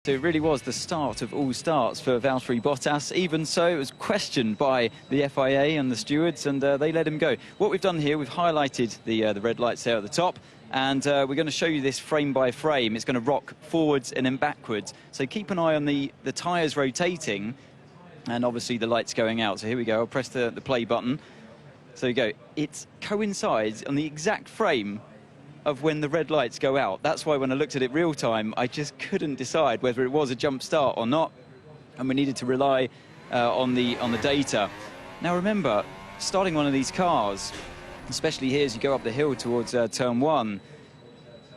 So it really was the start of all starts for Valtteri Bottas. Even so, it was questioned by the FIA and the stewards, and they let him go. What we've done here, we've highlighted the red lights there at the top, and we're going to show you this frame by frame. It's going to rock forwards and then backwards. So keep an eye on the tyres rotating, and obviously the lights going out. So here we go. I'll press the play button. So you go. It coincides on the exact frame of when the red lights go out. That's why when I looked at it real time, I just couldn't decide whether it was a jump start or not, and we needed to rely on the data. Now remember, starting one of these cars, especially here as you go up the hill towards turn 1,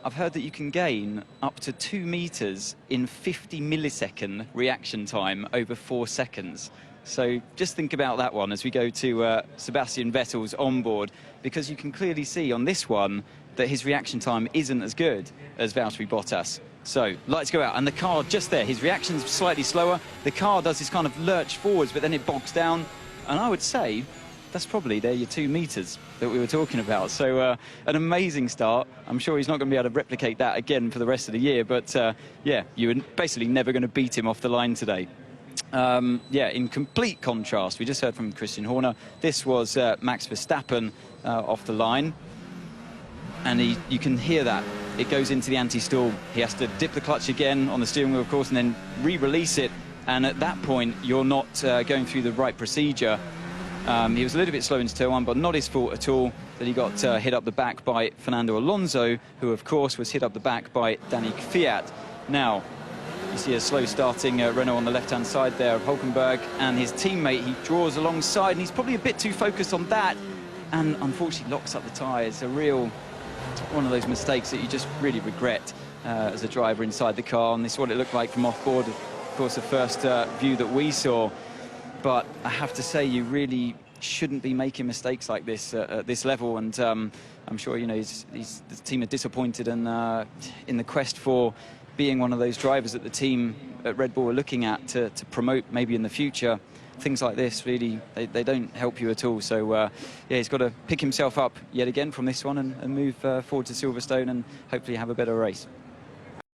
I've heard that you can gain up to 2 meters in 50 millisecond reaction time over 4 seconds. So just think about that one as we go to Sebastian Vettel's onboard, because you can clearly see on this one that his reaction time isn't as good as Valtteri Bottas. So lights go out and the car just there, his reaction's slightly slower. The car does this kind of lurch forwards, but then it bogs down. And I would say that's probably your 2 meters that we were talking about. So an amazing start. I'm sure he's not going to be able to replicate that again for the rest of the year. But yeah, you were basically never going to beat him off the line today. Yeah, in complete contrast, we just heard from Christian Horner. This was Max Verstappen off the line. And you can hear that. It goes into the anti-stall. He has to dip the clutch again on the steering wheel, of course, and then re-release it. And at that point, you're not going through the right procedure. He was a little bit slow into turn 1, but not his fault at all that he got hit up the back by Fernando Alonso, who, of course, was hit up the back by Danny Kvyat. Now, you see a slow starting Renault on the left-hand side there of Hulkenberg, and his teammate, he draws alongside, and he's probably a bit too focused on that, and unfortunately locks up the tyres. A real one of those mistakes that you just really regret as a driver inside the car, and this is what it looked like from off-board, of course, the first view that we saw. But I have to say, you really shouldn't be making mistakes like this at this level, and I'm sure, you know, the team are disappointed in the quest for being one of those drivers that the team at Red Bull are looking at to promote maybe in the future. Things like this, really, they don't help you at all. So, yeah, he's got to pick himself up yet again from this one and move forward to Silverstone and hopefully have a better race.